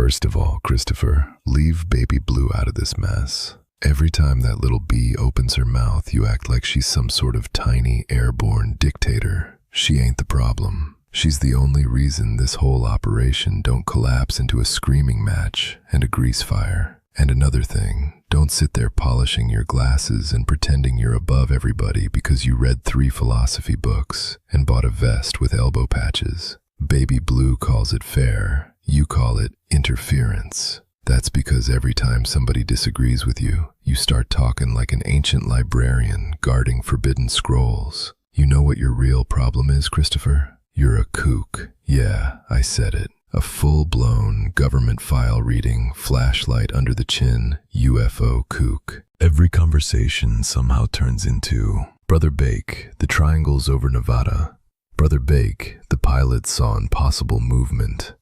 First of all, Christopher, leave baby Blue out of this mess. Every time that little bee opens her mouth, you act like she's some sort of tiny, airborne dictator. She ain't the problem. She's the only reason this whole operation don't collapse into a screaming match and a grease fire. And another thing, don't sit there polishing your glasses and pretending you're above everybody because you read 3 philosophy books and bought a vest with elbow patches. Baby Blue calls it fair. You call it interference. That's because every time somebody disagrees with you, you start talking like an ancient librarian guarding forbidden scrolls. You know what your real problem is, Christopher? You're a kook. Yeah, I said it. A full-blown, government file-reading, flashlight under the chin, UFO kook. Every conversation somehow turns into, Brother Bake, the triangles over Nevada. Brother Bake, the pilots saw impossible movement.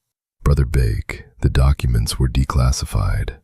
Brother Bake, the documents were declassified.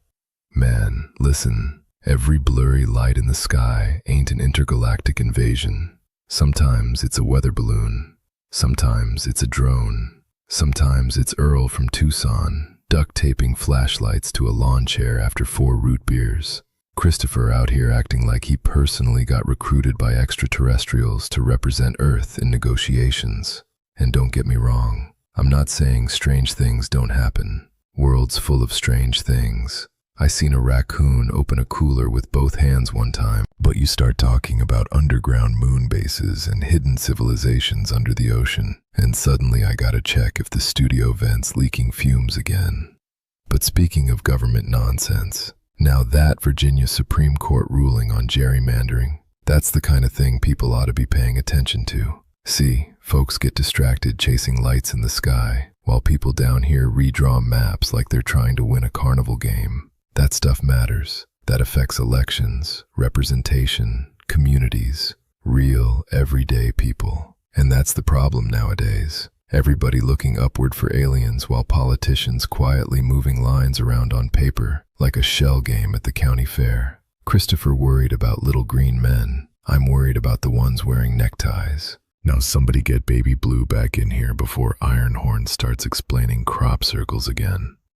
Man, listen, every blurry light in the sky ain't an intergalactic invasion. Sometimes it's a weather balloon. Sometimes it's a drone. Sometimes it's Earl from Tucson, duct taping flashlights to a lawn chair after 4 root beers. Christopher out here acting like he personally got recruited by extraterrestrials to represent Earth in negotiations. And don't get me wrong, I'm not saying strange things don't happen. World's full of strange things. I seen a raccoon open a cooler with both hands one time, but you start talking about underground moon bases and hidden civilizations under the ocean, and suddenly I gotta check if the studio vent's leaking fumes again. But speaking of government nonsense, now that Virginia Supreme Court ruling on gerrymandering, that's the kind of thing people ought to be paying attention to. See, folks get distracted chasing lights in the sky, while people down here redraw maps like they're trying to win a carnival game. That stuff matters. That affects elections, representation, communities, real, everyday people. And that's the problem nowadays. Everybody looking upward for aliens while politicians quietly moving lines around on paper like a shell game at the county fair. Christopher worried about little green men. I'm worried about the ones wearing neckties. Now somebody get baby Blue back in here before Ironhorn starts explaining crop circles again.